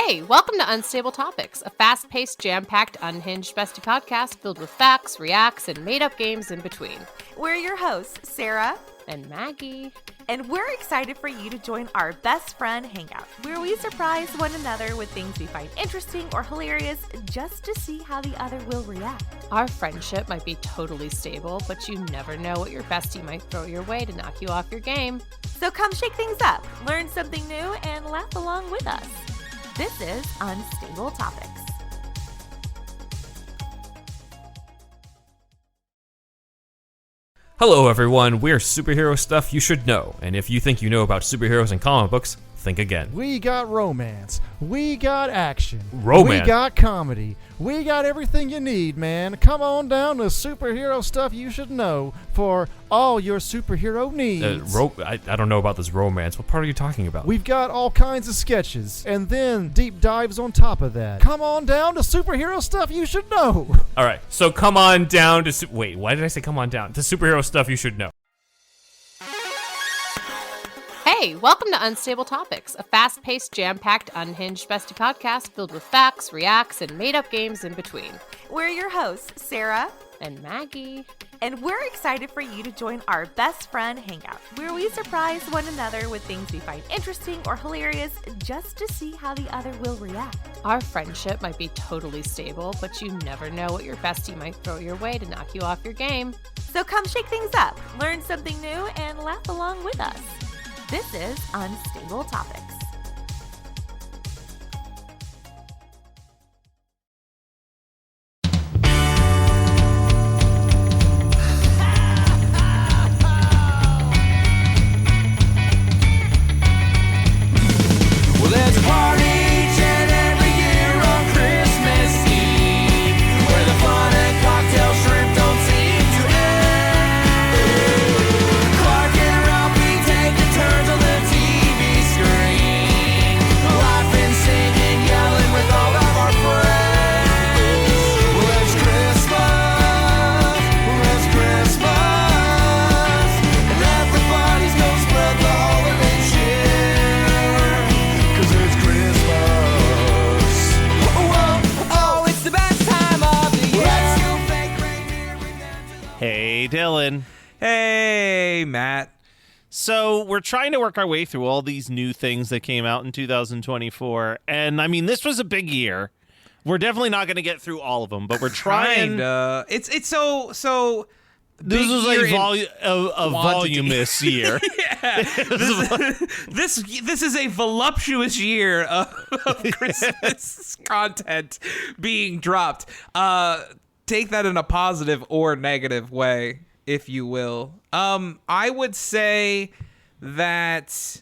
Hey, welcome to Unstable Topics, a fast-paced, jam-packed, unhinged bestie podcast filled with facts, reacts, and made-up games in between. We're your hosts, Sarah and Maggie. And we're excited for you to join our best friend hangout, where we surprise one another with things we find interesting or hilarious just to see how the other will react. Our friendship might be totally stable, but you never know what your bestie might throw your way to knock you off your game. So come shake things up, learn something new, and laugh along with us. This is Unstable Topics. Hello everyone, we're Superhero Stuff You Should Know, and if you think you know about superheroes and comic books, think again. We got romance, we got action, Romance. we got comedy, we got everything you need, man. Come on down to Superhero Stuff You Should Know for all your superhero needs. I don't know about this romance. What part are you talking about? We've got all kinds of sketches, and then deep dives on top of that. Come on down to Superhero Stuff You Should Know. Alright, so come on down to... Wait, why did I say come on down? To Superhero Stuff You Should Know. Hey, welcome to Unstable Topics, a fast-paced, jam-packed, unhinged bestie podcast filled with facts, reacts, and made-up games in between. We're your hosts, Sarah and Maggie. And we're excited for you to join our best friend hangout, where we surprise one another with things we find interesting or hilarious just to see how the other will react. Our friendship might be totally stable, but you never know what your bestie might throw your way to knock you off your game. So come shake things up, learn something new, and laugh along with us. This is Unstable Topics. Well, there's a party each and every year on Christmas Eve, where the fun and cocktail shrimp don't seem to end. Clark and Ralphie taking turns on the TV screen, laughing, singing, yelling with all of our friends. Well, it's Christmas, and everybody's gonna spread the holiday cheer, 'cause it's Christmas. Oh, it's the best time of the year. Let's go fake reindeer with them. Hey, Dylan. Hey, Matt. So we're trying to work our way through all these new things that came out in 2024. And, I mean, this was a big year. We're definitely not going to get through all of them, but we're trying. Kinda. It's so. This big was year like in a quantity. voluminous year. Yeah. This is a voluptuous year of Christmas content being dropped. Take that in a positive or negative way, if you will. I would say that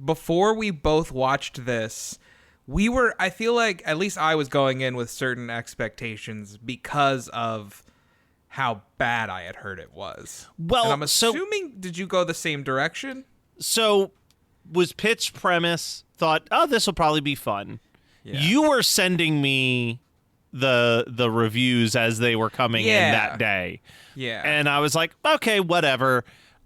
before we both watched this, I feel like at least I was going in with certain expectations because of how bad I had heard it was. Well, and I'm assuming, did you go the same direction? So was pitch premise, thought, oh, this will probably be fun. Yeah. You were sending me the reviews as they were coming in that day. Yeah. And I was like, okay, whatever.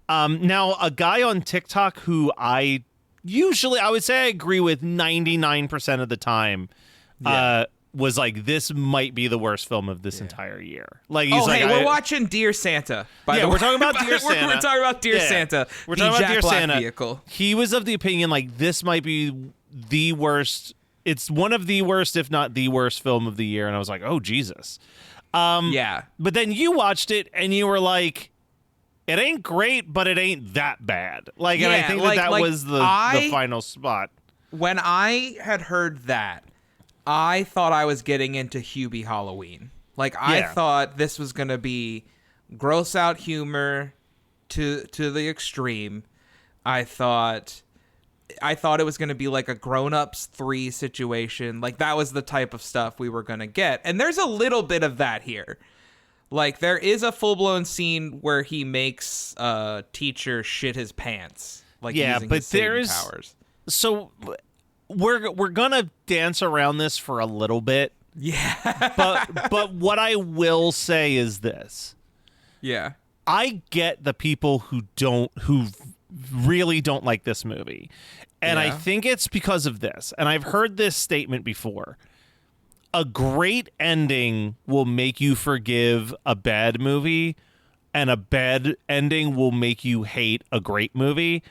Now, a guy on TikTok who I would say I agree with 99% of the time, was like, this might be the worst film of this entire year. Like, he's like, we're watching Dear Santa. By the way. we're talking about Dear Santa. We're talking about Dear Santa. We're the talking about Jack Dear Black Santa. vehicle. He was of the opinion, like, this might be the worst. It's one of the worst, if not the worst film of the year. And I was like, oh, Jesus. Yeah. But then you watched it and you were like, it ain't great, but it ain't that bad. Like, and I think that was the final spot. When I had heard that, I thought I was getting into Hubie Halloween. Like, I thought this was going to be gross out humor to the extreme. I thought it was going to be like a Grown Ups 3 situation. Like, that was the type of stuff we were going to get. And there's a little bit of that here. Like, there is a full-blown scene where he makes a teacher shit his pants. Like, using his Satan powers. So we're gonna dance around this for a little bit. Yeah. but what I will say is this. Yeah. I get the people who really don't like this movie. And I Yeah. think it's because of this. And I've heard this statement before. A great ending will make you forgive a bad movie, and a bad ending will make you hate a great movie.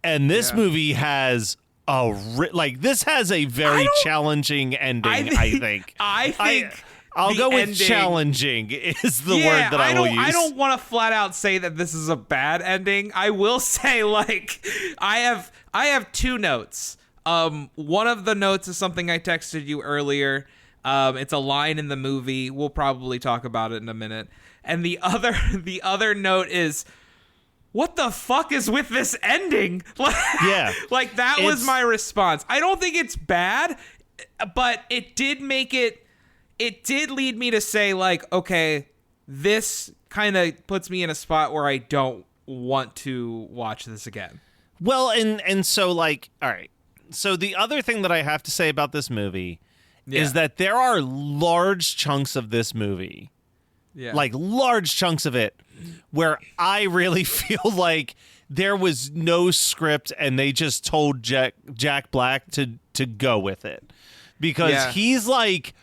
And this movie has this has a very challenging ending, I think. I'll go with challenging is the word that I will use. I don't want to flat out say that this is a bad ending. I will say, like, I have two notes. One of the notes is something I texted you earlier. It's a line in the movie. We'll probably talk about it in a minute. And the other note is, what the fuck is with this ending? Yeah. Like, that was my response. I don't think it's bad, but it did lead me to say, like, okay, this kind of puts me in a spot where I don't want to watch this again. Well, and so, like, all right. So the other thing that I have to say about this movie is that there are large chunks of this movie, like large chunks of it, where I really feel like there was no script and they just told Jack Black to go with it. Because he's like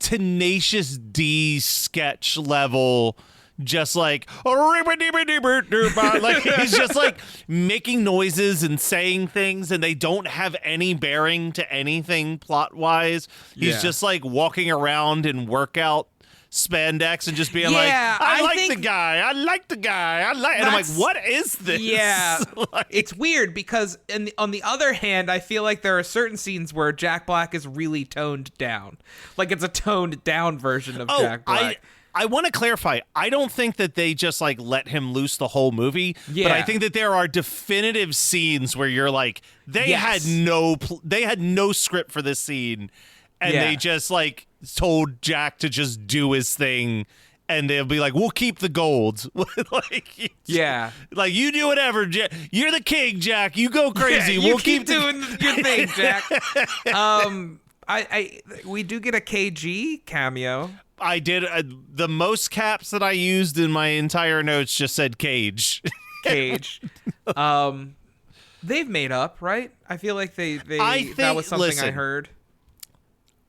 Tenacious D sketch level, just like he's just like making noises and saying things, and they don't have any bearing to anything plot wise. He's just like walking around in workout spandex and just being like, I like the guy, and I'm like, what is this? Yeah. Like, it's weird because on the other hand, I feel like there are certain scenes where Jack Black is really toned down. Like, it's a toned down version of Jack Black. I want to clarify. I don't think that they just like let him loose the whole movie, but I think that there are definitive scenes where you're like, they had no script for this scene, and they just like told Jack to just do his thing, and they'll be like, we'll keep the gold. Like, like, you do whatever, Jack. You're the king, Jack. You go crazy. You We'll keep doing your thing, Jack. We do get a KG cameo. I did. The most caps that I used in my entire notes just said Cage. Cage. They've made up, right? I feel like that was something I heard.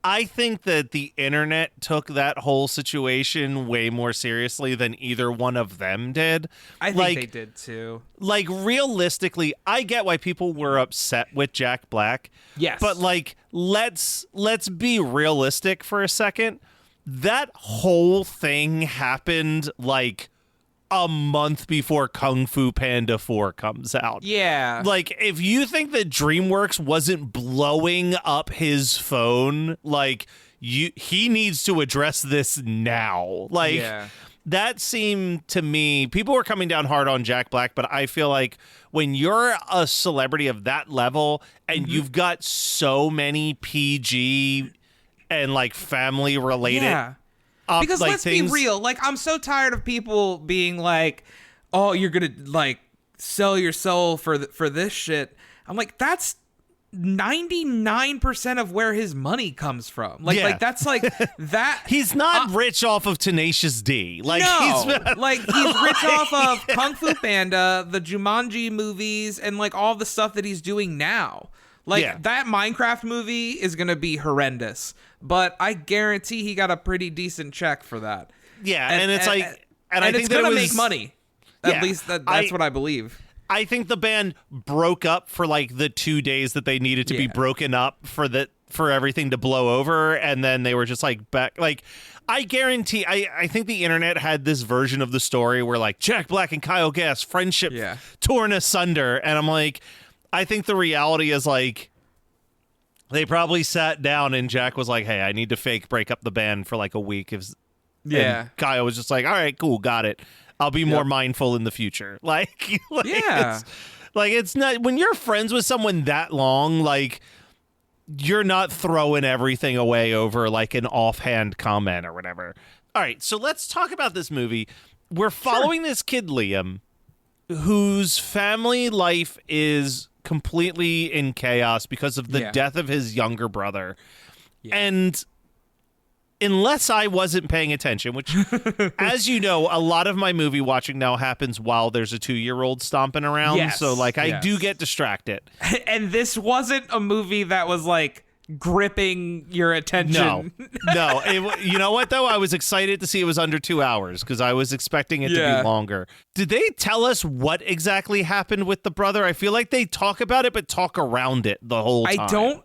I think that the internet took that whole situation way more seriously than either one of them did. I think they did too. Like, realistically, I get why people were upset with Jack Black. Yes. But like, let's be realistic for a second. That whole thing happened like a month before Kung Fu Panda 4 comes out. Yeah. Like, if you think that DreamWorks wasn't blowing up his phone, like, he needs to address this now. Like, that seemed to me, people were coming down hard on Jack Black, but I feel like when you're a celebrity of that level and you've got so many PG and like family related because like, let's be real, like, I'm so tired of people being like, oh, you're gonna like sell your soul for this shit. I'm like, that's 99% of where his money comes from. Like that's like that. He's not rich off of Tenacious D. Like, no, he's like, he's rich off of Kung Fu Panda, the Jumanji movies, and like all the stuff that he's doing now. Like, that Minecraft movie is going to be horrendous, but I guarantee he got a pretty decent check for that. Yeah, and it's like... And I think it's going to make money. At least that's what I believe. I think the band broke up for like the 2 days that they needed to be broken up for everything to blow over, and then they were just like back. Like, I guarantee, I think the internet had this version of the story where like Jack Black and Kyle Gass friendship torn asunder, and I'm like, I think the reality is like they probably sat down and Jack was like, hey, I need to fake break up the band for like a week. And Kyle was just like, all right, cool, got it. I'll be more mindful in the future. Like it's not, when you're friends with someone that long, like, you're not throwing everything away over like an offhand comment or whatever. All right, so let's talk about this movie. We're following this kid, Liam, whose family life is completely in chaos because of the death of his younger brother. And unless I wasn't paying attention, which, as you know, a lot of my movie watching now happens while there's a 2-year-old stomping around. Yes, So, like, I yes. do get distracted. And this wasn't a movie that was like gripping your attention. No. You know what, though? I was excited to see it was under 2 hours because I was expecting it to Yeah. be longer. Did they tell us what exactly happened with the brother? I feel like they talk about it, but talk around it the whole time. I don't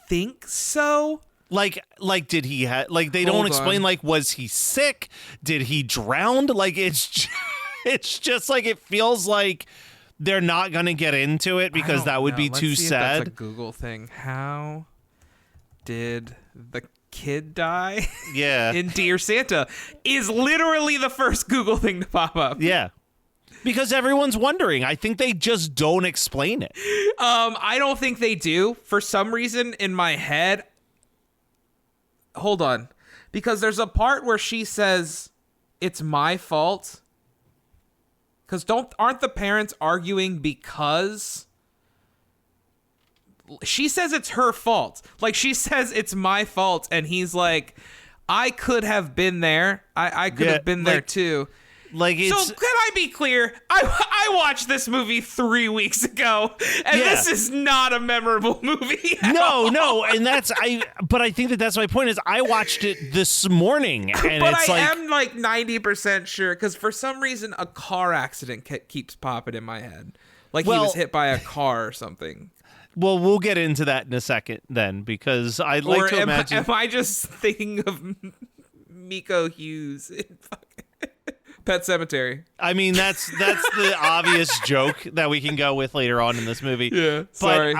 think so. Like did he they Hold don't on. explain, like, was he sick? Did he drown? Like, it's just like, it feels like they're not going to get into it because that would be Let's too see if that's a sad. Google thing. How did the kid die? Yeah. In Dear Santa is literally the first Google thing to pop up. Yeah. Because everyone's wondering. I think they just don't explain it. I don't think they do. For some reason in my head. Hold on. Because there's a part where she says it's my fault. Cuz aren't the parents arguing because she says it's her fault. Like, she says it's my fault, and he's like, I could have been there. I could Yeah, have been there like- too. Like, it's So can I be clear? I watched this movie 3 weeks ago, and Yeah. this is not a memorable movie. at no, all. and but I think that's my point is I watched it this morning and But it's I like am like 90% sure, because for some reason a car accident keeps popping in my head, like he Well- was hit by a car or something. well, we'll get into that in a second then because I'd like Or to imagine am I just thinking of Miko Hughes in fucking Pet Sematary? I mean, that's the obvious joke that we can go with later on in this movie. Yeah, But sorry.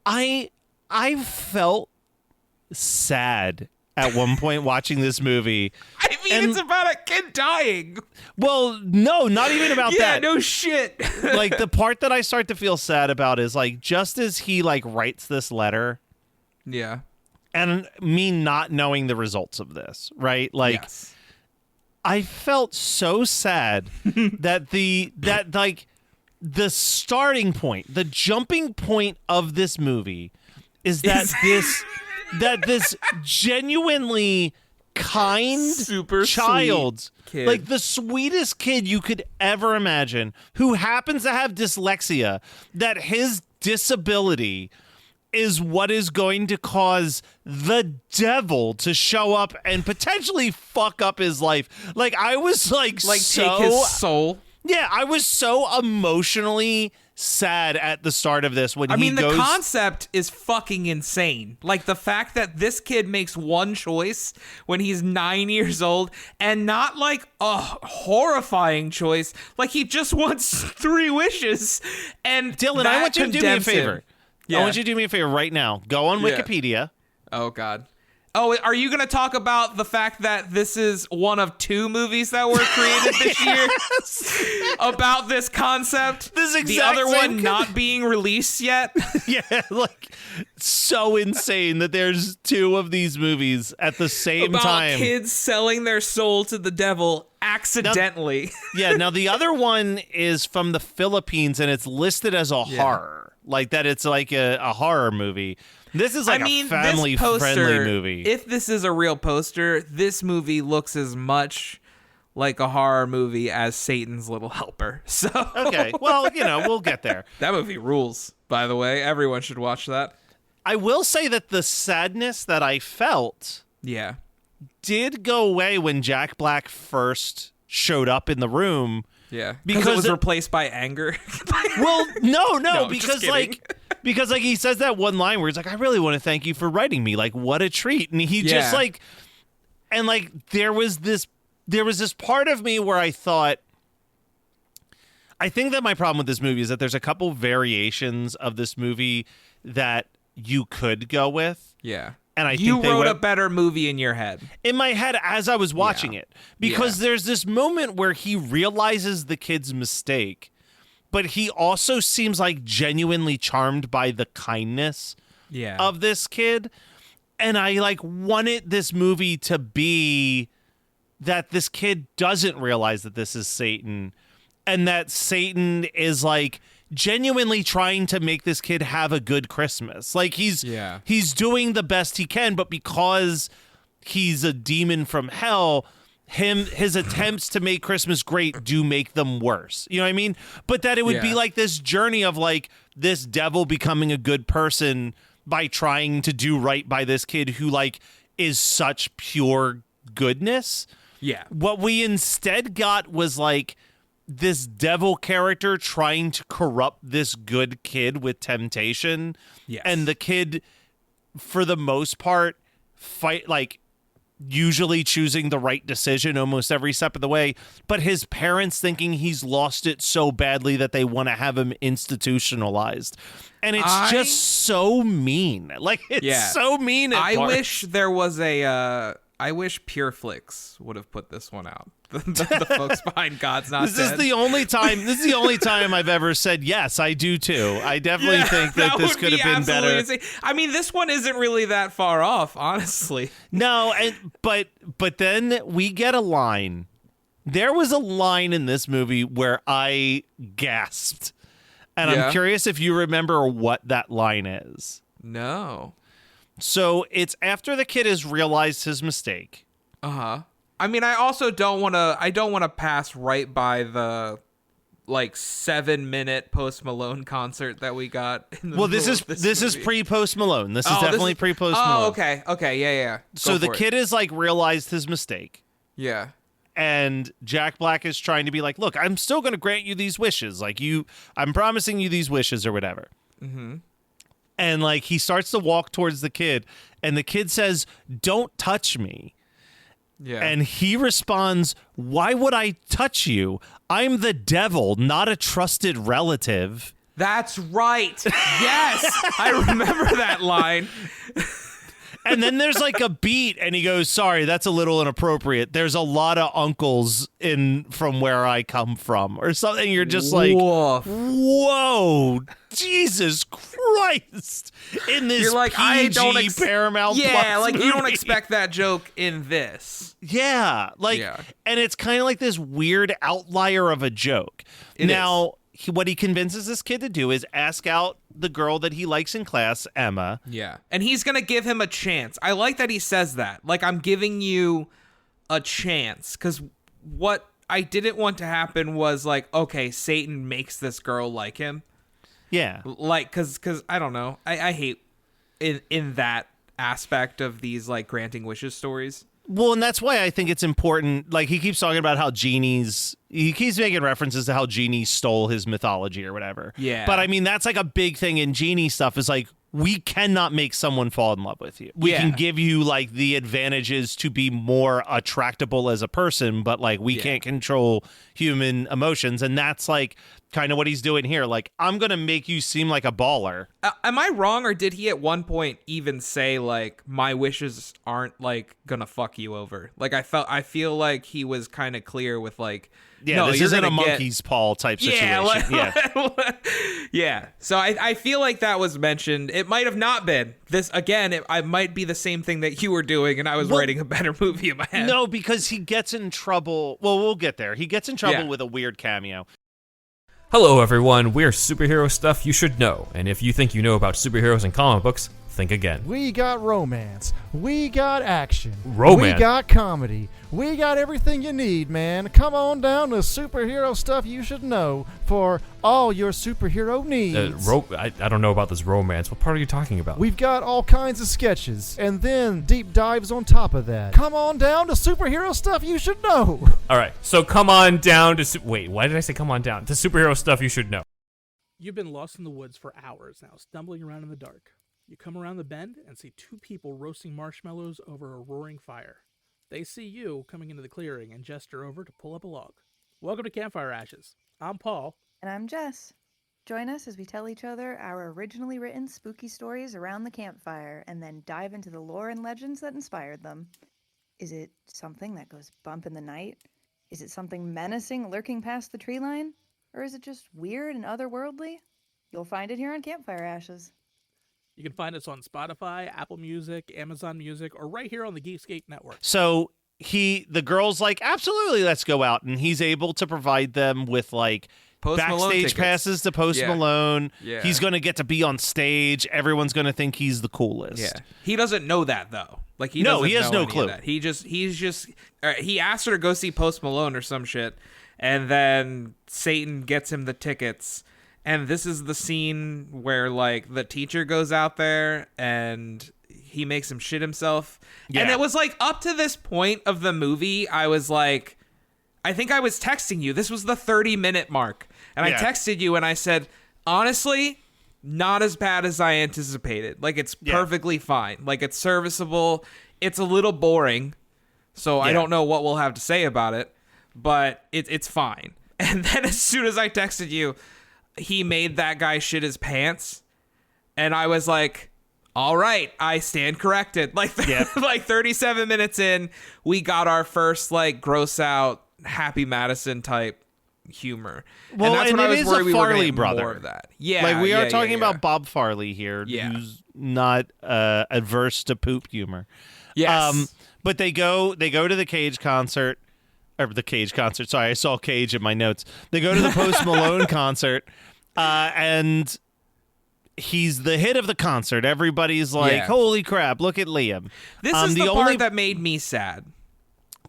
I felt sad at one point watching this movie. I mean, And- it's about a kid dying. Well, no, not even about Yeah, that. no shit. Like, the part that I start to feel sad about is, like, just as he, like, writes this letter Yeah. and me not knowing the results of this, right? Like, Yes. I felt so sad that the starting point, the jumping point of this movie is that this genuinely kind Super child, sweet kid. like the sweetest kid you could ever imagine, who happens to have dyslexia, that his disability is what is going to cause the devil to show up and potentially fuck up his life. Like, I was like Like, so, take his soul. yeah, I was so emotionally sad at the start of this when I he mean, the goes. concept is fucking insane. Like, the fact that this kid makes one choice when he's 9 years old, and not like a horrifying choice. Like, he just wants 3 wishes. And Dylan, that I want you to do me a condemns him. favor. Yeah. I want you to do me a favor right now. Go on Yeah. Wikipedia. Oh, God. Oh, are you going to talk about the fact that this is one of 2 movies that were created this year about this concept? This the exact other same one not being released yet? Yeah, like, so insane that there's 2 of these movies at the same About time. kids selling their soul to the devil accidentally. Yeah, now the other one is from the Philippines and it's listed as a horror. Like that it's like a horror movie. This is like a this family-friendly poster, movie. If this is a real poster, this movie looks as much like a horror movie as Satan's Little Helper. So Okay, well, we'll get there. that movie rules, by the way. Everyone should watch that. I will say that the sadness that I felt Yeah. did go away when Jack Black first showed up in the room. Yeah. Because it was it- replaced by anger. Well, no, No, just because kidding. because he says that one line where he's like, I really want to thank you for writing me. Like, what a treat. And he just Yeah. like, and like, there was this part of me where I thought, I think that my problem with this movie is that there's a couple variations of this movie that you could go with. Yeah. And I you think they wrote a went better movie in your head. in my head as I was watching Yeah. it, because Yeah. there's this moment where he realizes the kid's mistake, but he also seems like genuinely charmed by the kindness Yeah. of this kid. And I like wanted this movie to be that this kid doesn't realize that this is Satan and that Satan is like genuinely trying to make this kid have a good Christmas. Like he's Yeah. doing the best he can, but because he's a demon from hell, his attempts to make Christmas great do make them worse. You know what I mean? But that it would be like this journey of like this devil becoming a good person by trying to do right by this kid who like is such pure goodness. Yeah. What we instead got was like this devil character trying to corrupt this good kid with temptation. Yes. And the kid, for the most part, usually choosing the right decision almost every step of the way, but his parents thinking he's lost it so badly that they want to have him institutionalized. And it's just so mean. Like, it's so mean at I parts. wish there was I wish PureFlix would have put this one out. The folks behind God's Not This Dead. is the only time I've ever said yes, I do too. I definitely think that this would could be have been better. insane. I mean, this one isn't really that far off, honestly. No, but then we get a line. There was a line in this movie where I gasped. And I'm curious if you remember what that line is. No. So it's after the kid has realized his mistake. Uh-huh. I mean, I also don't want to pass right by the like 7-minute Post Malone concert that we got in the this is pre Post Malone. This is definitely pre Post Malone. Okay, yeah. So the kid has like realized his mistake. Yeah. And Jack Black is trying to be like, look, I'm still going to grant you these wishes. Like I'm promising you these wishes or whatever. Mm-hmm. And like he starts to walk towards the kid and the kid says, don't touch me. Yeah. And he responds, why would I touch you? I'm the devil, not a trusted relative. That's right. Yes. I remember that line. And then there's like a beat and he goes, sorry, that's a little inappropriate. There's a lot of uncles from where I come from or something. You're just like, whoa, Jesus Christ. In this You're like, PG I don't Paramount Yeah, Plus like movie. you don't expect that joke in this. Yeah, and it's kind of like this weird outlier of a joke. What he convinces this kid to do is ask out the girl that he likes in class, Emma. Yeah. And he's going to give him a chance. I like that he says that. Like, I'm giving you a chance. Because what I didn't want to happen was like, okay, Satan makes this girl like him. Yeah. Like, because I don't know. I hate in that aspect of these, like, granting wishes stories. Well, and that's why I think it's important. Like, he keeps talking about how he keeps making references to how genies stole his mythology or whatever. Yeah. But I mean, that's like a big thing in genie stuff is like, we cannot make someone fall in love with you. We can give you like the advantages to be more attractable as a person, but like we can't control human emotions. And that's like kind of what he's doing here. Like, I'm going to make you seem like a baller. Am I wrong, or did he at one point even say like, my wishes aren't like gonna fuck you over? Like, I feel like he was kind of clear with like, no, this you're isn't gonna a monkey's paw type situation. Yeah. So I feel like that was mentioned. It might have not been. This, again, I might be the same thing that you were doing, and I was writing a better movie in my head. No, because he gets in trouble. Well, we'll get there. He gets in trouble with a weird cameo. Hello, everyone. We're superhero stuff you should know. And if you think you know about superheroes and comic books, think again. We got romance. We got action. Romance? We got comedy. We got everything you need, man. Come on down to superhero stuff you should know for all your superhero needs. I don't know about this romance. What part are you talking about? We've got all kinds of sketches, and then deep dives on top of that. Come on down to superhero stuff you should know. All right, so come on down to... Wait, why did I say come on down? To superhero stuff you should know. You've been lost in the woods for hours now, stumbling around in the dark. You come around the bend and see two people roasting marshmallows over a roaring fire. They see you coming into the clearing and gesture over to pull up a log. Welcome to Campfire Ashes. I'm Paul. And I'm Jess. Join us as we tell each other our originally written spooky stories around the campfire and then dive into the lore and legends that inspired them. Is it something that goes bump in the night? Is it something menacing lurking past the tree line? Or is it just weird and otherworldly? You'll find it here on Campfire Ashes. You can find us on Spotify, Apple Music, Amazon Music, or right here on the Geekscape Network. So the girl's like, absolutely, let's go out. And he's able to provide them with like Post Malone backstage tickets. passes to Post Yeah. Malone. Yeah. He's going to get to be on stage. Everyone's going to think he's the coolest. Yeah, he doesn't know that though. Like he No, doesn't he has know no any of clue. that. He's just he asked her to go see Post Malone or some shit, and then Satan gets him the tickets. And this is the scene where like the teacher goes out there and he makes him shit himself. Yeah. And it was like up to this point of the movie, I was like, I think I was texting you. This was the 30-minute mark. And Yeah. I texted you and I said, honestly, not as bad as I anticipated. Like, it's perfectly fine. Like, it's serviceable. It's a little boring. So I don't know what we'll have to say about it. But it's fine. And then as soon as I texted you, he made that guy shit his pants. And I was like, all right, I stand corrected. Like, like 37 minutes in, we got our first, like, gross out Happy Madison type humor. Well, and that's and when I it was is worried a we were Farley gonna get brother. more of that. Yeah. Like, we are yeah, talking yeah. about Bob Farley here, who's not adverse to poop humor. Yes. But they go to the Cage concert. Or the Cage concert. Sorry, I saw Cage in my notes. They go to the Post Malone concert, and he's the hit of the concert. Everybody's like, holy crap, look at Liam. This is the only part that made me sad.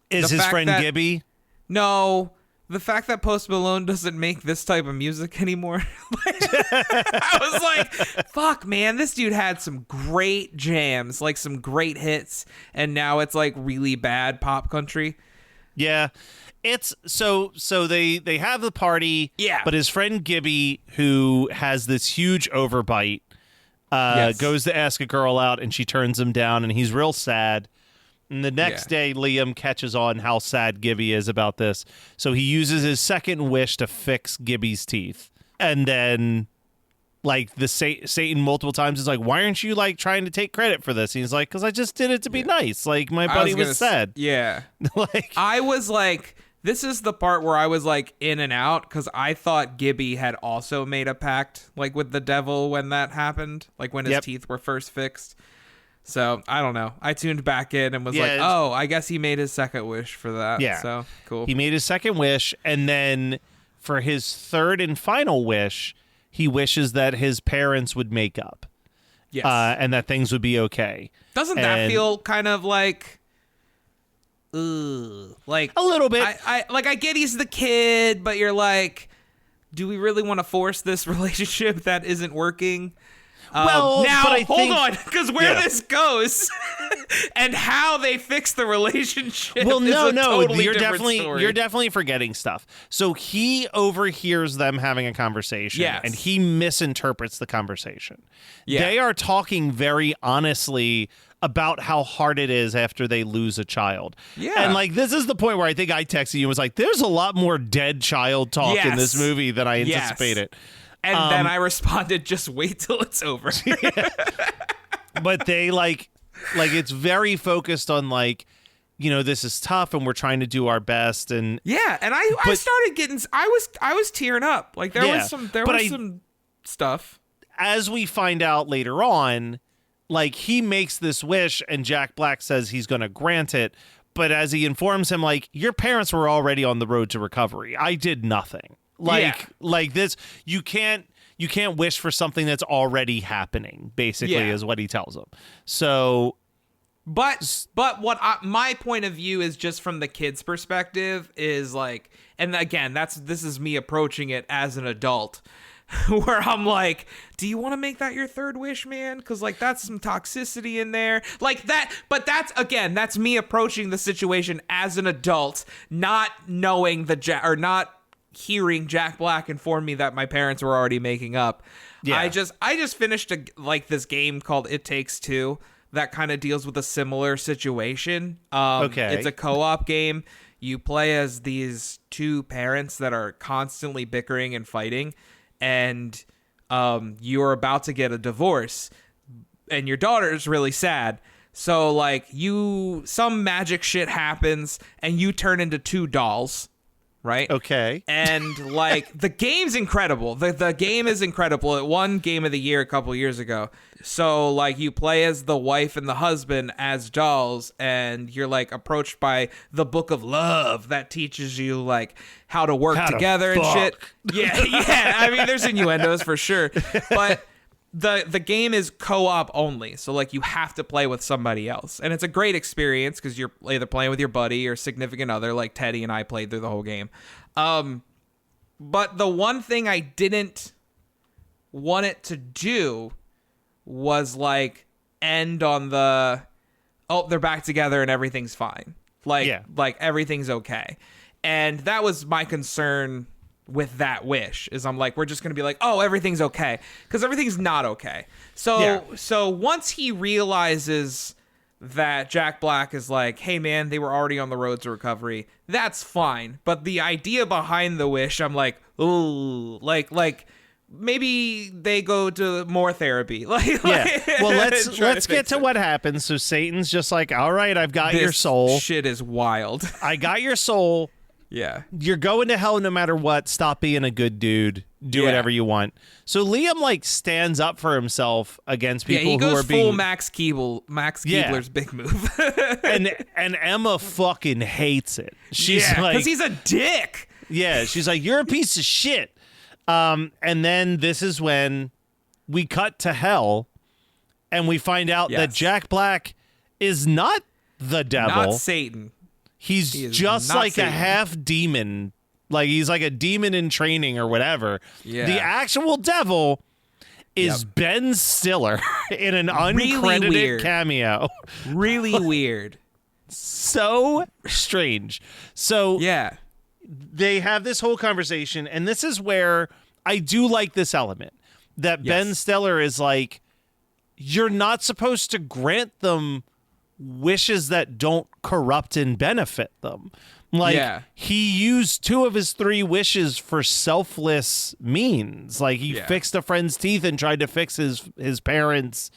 is the his fact friend that- Gibby. No, the fact that Post Malone doesn't make this type of music anymore. I was like, fuck, man, this dude had some great jams, like some great hits, and now it's like really bad pop country. Yeah. It's so they have the party, Yeah. but his friend Gibby, who has this huge overbite, goes to ask a girl out and she turns him down and he's real sad. And the next day, Liam catches on how sad Gibby is about this. So he uses his second wish to fix Gibby's teeth. And then, like, the Satan multiple times is like, why aren't you, like, trying to take credit for this? And he's like, because I just did it to be nice. Like, my buddy was sad. Yeah. Like, I was like, this is the part where I was like in and out because I thought Gibby had also made a pact like with the devil when that happened, like when his teeth were first fixed. So I don't know. I tuned back in and was like, oh, I guess he made his second wish for that. Yeah. So cool. He made his second wish, and then for his third and final wish, he wishes that his parents would make up. Yes. And that things would be okay. Doesn't that feel kind of like, like a little bit? I get he's the kid, but you're like, do we really want to force this relationship that isn't working? Well, now but I hold think, on, because where this goes and how they fix the relationship. Well, is a totally you're different definitely story. you're definitely forgetting stuff. So he overhears them having a conversation, and he misinterprets the conversation. Yeah. They are talking very honestly about how hard it is after they lose a child. Yeah. And like this is the point where I think I texted you and was like, there's a lot more dead child talk in this movie than I anticipated. And then I responded, just wait till it's over. But they like it's very focused on like, you know, this is tough and we're trying to do our best. And yeah, and I started getting, I was tearing up. Like there was some stuff. As we find out later on, like he makes this wish and Jack Black says he's going to grant it. But as he informs him, like, your parents were already on the road to recovery. I did nothing. Like this, you can't wish for something that's already happening, basically, is what he tells him. So, but what my point of view is just from the kid's perspective is like, and again, this is me approaching it as an adult, where I'm like, do you want to make that your third wish, man? Because like that's some toxicity in there, like that. But that's me approaching the situation as an adult, not knowing not hearing Jack Black inform me that my parents were already making up. Yeah. I just finished this game called It Takes Two that kind of deals with a similar situation. It's a co-op game. You play as these two parents that are constantly bickering and fighting, and you're about to get a divorce, and your daughter's really sad. So like some magic shit happens and you turn into two dolls. right? Okay. And like the game's incredible. The game is incredible. It won Game of the Year a couple years ago. So like you play as the wife and the husband as dolls, and you're like approached by the Book of Love that teaches you like how to work together and shit. Yeah, yeah. I mean, there's innuendos for sure, but the game is co-op only, so like you have to play with somebody else, and it's a great experience because you're either playing with your buddy or significant other. Like Teddy and I played through the whole game. But the one thing I didn't want it to do was like end on the they're back together and everything's fine, like everything's okay. And that was my concern with that wish, is I'm like, we're just gonna be like, oh, everything's okay, because everything's not okay. So once he realizes that Jack Black is like, hey man, they were already on the road to recovery, that's fine. But the idea behind the wish, I'm like, ooh, like maybe they go to more therapy. Well, let's get to what happens. So Satan's just like, all right, I've got your soul. Shit is wild. I got your soul. Yeah. You're going to hell no matter what. Stop being a good dude. Do whatever you want. So Liam like stands up for himself against people he goes who are being full Max Keebler's big move. and Emma fucking hates it. She's like, because he's a dick. Yeah, she's like, you're a piece of shit. And then this is when we cut to hell, and we find out that Jack Black is not the devil. Not Satan. He's just like Satan. A half demon. Like he's like a demon in training or whatever. Yeah. The actual devil is Ben Stiller in an uncredited cameo. Really weird. So strange. So they have this whole conversation, and this is where I do like this element that Ben Stiller is like, you're not supposed to grant them wishes that don't corrupt and benefit them. Like he used 2 of his 3 wishes for selfless means. Like he fixed a friend's teeth and tried to fix his parents'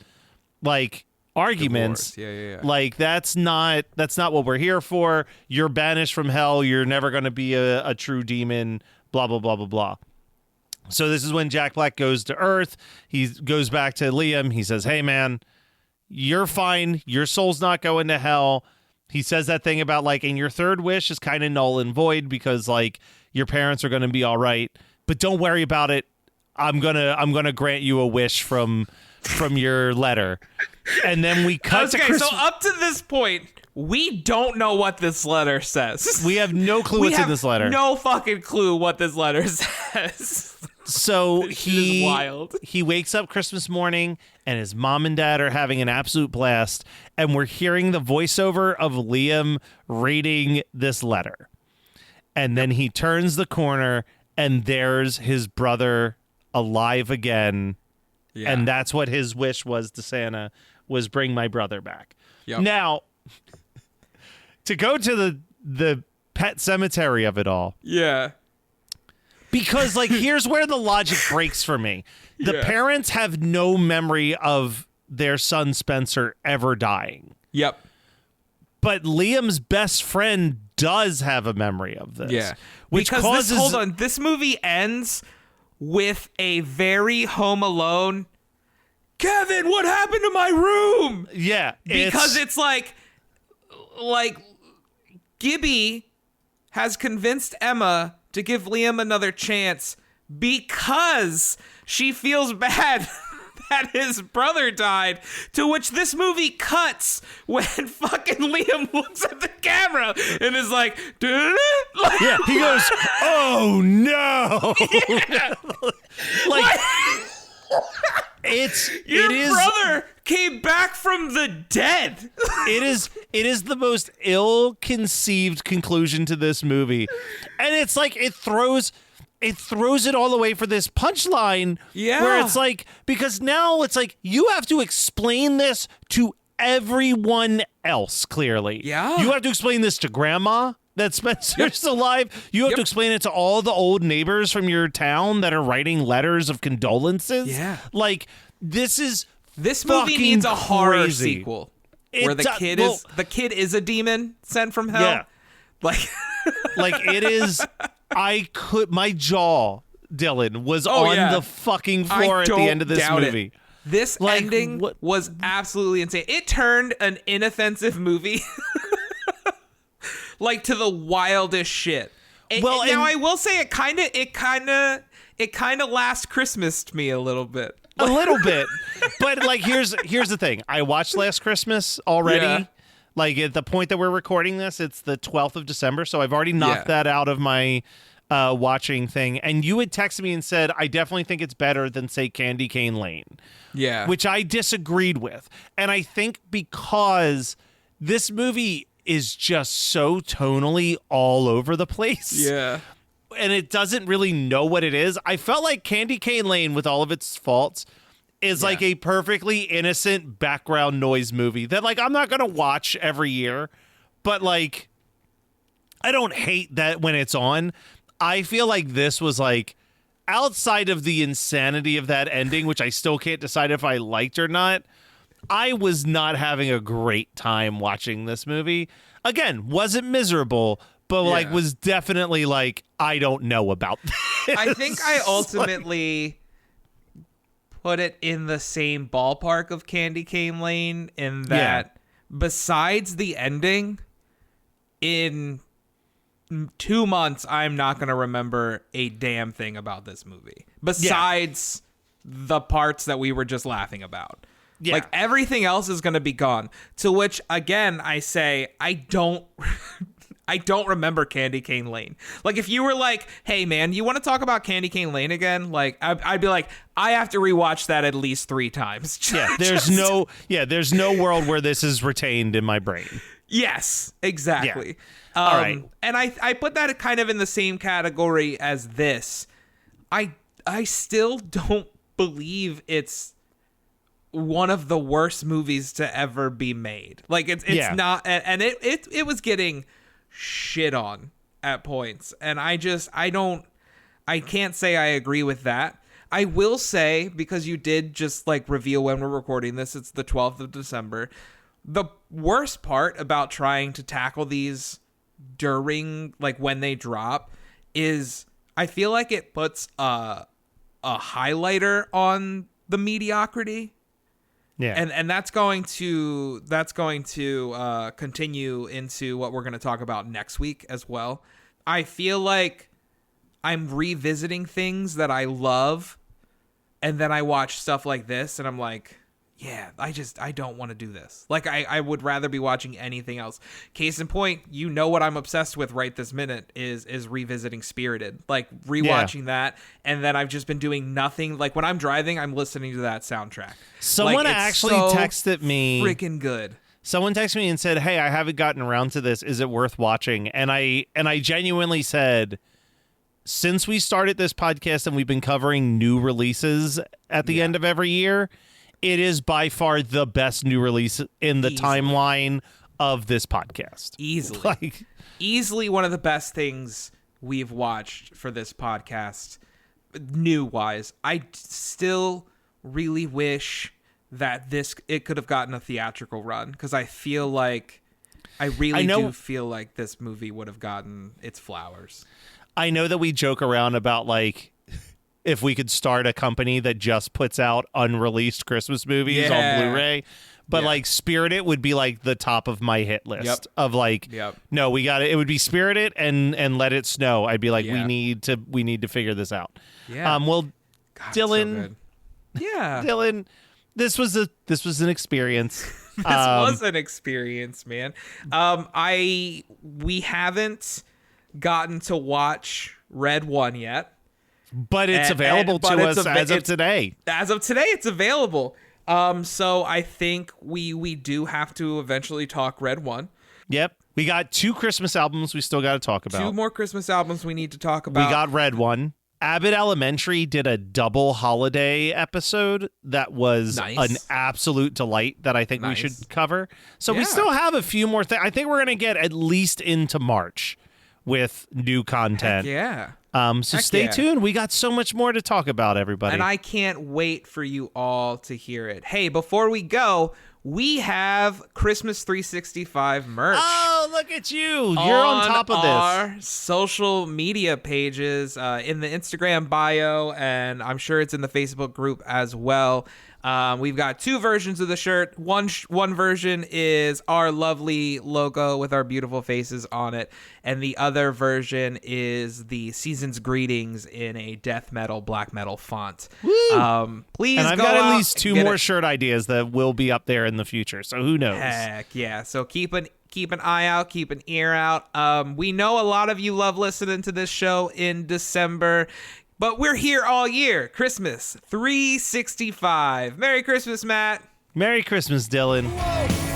like arguments. Like that's not what we're here for. You're banished from hell. You're never going to be a true demon. Blah blah blah blah blah. So this is when Jack Black goes to Earth. He goes back to Liam. He says, "Hey man, you're fine. Your soul's not going to hell." He says that thing about like, and your 3rd wish is kind of null and void because like your parents are going to be all right, but don't worry about it. I'm gonna grant you a wish from your letter. And then we cut to so up to this point, we don't know what this letter says. We have no clue what's in this letter. No fucking clue what this letter says. So he wakes up Christmas morning, and his mom and dad are having an absolute blast, and we're hearing the voiceover of Liam reading this letter. And then he turns the corner, and there's his brother alive again. Yeah. And that's what his wish was to Santa, was bring my brother back. Yep. Now, to go to the pet cemetery of it all. Yeah. Because, like, here's where the logic breaks for me. The parents have no memory of their son Spencer ever dying. Yep. But Liam's best friend does have a memory of this. Yeah. Which because causes... hold on. This movie ends with a very Home Alone, Kevin, what happened to my room? Yeah. Because it's like Gibby has convinced Emma to give Liam another chance because she feels bad that his brother died, to which this movie cuts when fucking Liam looks at the camera and is like, yeah, he goes, oh no. Yeah. Like your brother came back from the dead. It is the most ill-conceived conclusion to this movie. And it's like it throws it all away for this punchline. Yeah. Where it's like, because now it's like you have to explain this to everyone else, clearly. Yeah. You have to explain this to grandma that Spencer's alive. You have to explain it to all the old neighbors from your town that are writing letters of condolences. Yeah. Like, this movie needs a horror crazy. sequel where the kid is a demon sent from hell. Yeah. Like like it is my jaw, Dylan, was on the fucking floor at the end of this movie. This ending was absolutely insane. It turned an inoffensive movie like to the wildest shit. Now I will say it kind of last Christmased me a little bit. A little bit. But like here's the thing. I watched Last Christmas already. Yeah. Like at the point that we're recording this, it's the 12th of December, so I've already knocked that out of my watching thing. And you had texted me and said, I definitely think it's better than, say, Candy Cane Lane. Yeah. Which I disagreed with. And I think because this movie is just so tonally all over the place. Yeah. And it doesn't really know what it is. I felt like Candy Cane Lane, with all of its faults, is like a perfectly innocent background noise movie that, like, I'm not going to watch every year. But, like, I don't hate that when it's on. I feel like this was, like, outside of the insanity of that ending, which I still can't decide if I liked or not, I was not having a great time watching this movie. Again, wasn't miserable, but like was definitely like, I don't know about this. I think I ultimately put it in the same ballpark of Candy Cane Lane in that besides the ending, in 2 months, I'm not going to remember a damn thing about this movie. Besides the parts that we were just laughing about. Yeah. Like, everything else is going to be gone. To which, again, I say, I don't remember Candy Cane Lane. Like, if you were like, hey, man, you want to talk about Candy Cane Lane again? Like, I'd be like, I have to rewatch that at least 3 times. There's no world where this is retained in my brain. Yes, exactly. Yeah. All right. And I put that kind of in the same category as this. I still don't believe it's one of the worst movies to ever be made. Like, it's not, and it was getting shit on at points, and I can't say I agree with that. I will say, because you did just like reveal when we're recording this, it's the 12th of December. The worst part about trying to tackle these during, like, when they drop is I feel like it puts a highlighter on the mediocrity. Yeah. And that's going to continue into what we're going to talk about next week as well. I feel like I'm revisiting things that I love, and then I watch stuff like this and I'm like, yeah, I don't want to do this. Like, I would rather be watching anything else. Case in point, you know what I'm obsessed with right this minute is revisiting Spirited. Like, rewatching that, and then I've just been doing nothing. Like, when I'm driving, I'm listening to that soundtrack. Someone actually texted me. Freaking good. Someone texted me and said, hey, I haven't gotten around to this. Is it worth watching? And I genuinely said, since we started this podcast and we've been covering new releases at the end of every year, it is by far the best new release in the timeline of this podcast. Easily one of the best things we've watched for this podcast, new-wise. I still really wish that it could have gotten a theatrical run, because I feel like I do feel like this movie would have gotten its flowers. I know that we joke around about, like, if we could start a company that just puts out unreleased Christmas movies on Blu-ray. But like Spirited would be like the top of my hit list of like, no, we got it. It would be Spirited and Let It Snow. I'd be like, we need to figure this out. Yeah. Well, God, Dylan, so Dylan, this was an experience. This was an experience, man. We haven't gotten to watch Red One yet. But it's available to us as of today. As of today, it's available. So I think we do have to eventually talk Red One. Yep. We got 2 Christmas albums we still got to talk about. 2 more Christmas albums we need to talk about. We got Red One. Abbott Elementary did a double holiday episode that was an absolute delight that I think we should cover. So we still have a few more things. I think we're going to get at least into March with new content. So stay tuned. We got so much more to talk about, everybody. And I can't wait for you all to hear it. Hey, before we go, we have Christmas 365 merch. Oh, look at you. You're on top of this. Our social media pages, in the Instagram bio, and I'm sure it's in the Facebook group as well. We've got two versions of the shirt. One version is our lovely logo with our beautiful faces on it, and the other version is the season's greetings in a death metal, black metal font. Please, and I've go got at out least two and get more it. shirt ideas that will be up there in the future. So who knows? Heck yeah! So keep an eye out, keep an ear out. We know a lot of you love listening to this show in December. But we're here all year. Christmas 365. Merry Christmas, Matt. Merry Christmas, Dylan.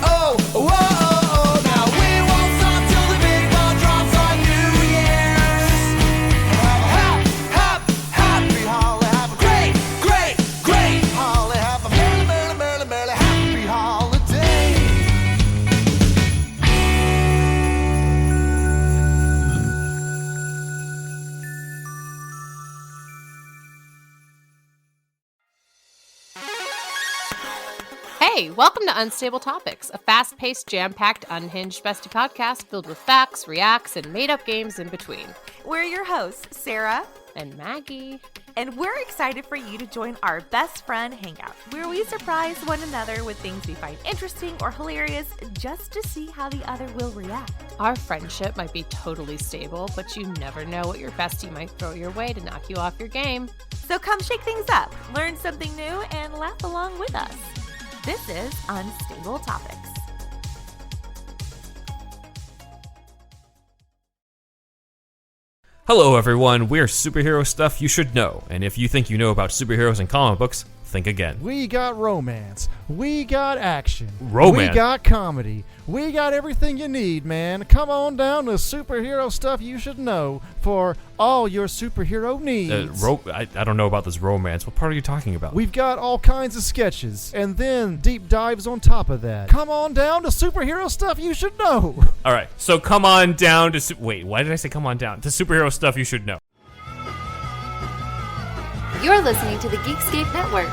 Oh, whoa, oh, now we won't stop till the big ball drops on New Year's. Happy holiday, have a great holiday, have a merry happy holiday. Hey, welcome to Unstable Topics, a fast-paced, jam-packed, unhinged bestie podcast filled with facts, reacts, and made-up games in between. We're your hosts, Sarah, And Maggie. and we're excited for you to join our best friend hangout, where we surprise one another with things we find interesting or hilarious just to see how the other will react. Our friendship might be totally stable, but you never know what your bestie might throw your way to knock you off your game. So come shake things up, learn something new, and laugh along with us. This is Unstable Topics. Hello, everyone. We're superhero stuff you should know. And if you think you know about superheroes and comic books, think again. We got romance. We got action. Romance? We got comedy. We got everything you need, man. Come on down to superhero stuff you should know for all your superhero needs. I don't know about this romance. What part are you talking about? We've got all kinds of sketches, and then deep dives on top of that. Come on down to superhero stuff you should know. All right, so come on down to... Wait, why did I say come on down? To superhero stuff you should know. You're listening to the Geekscape Network.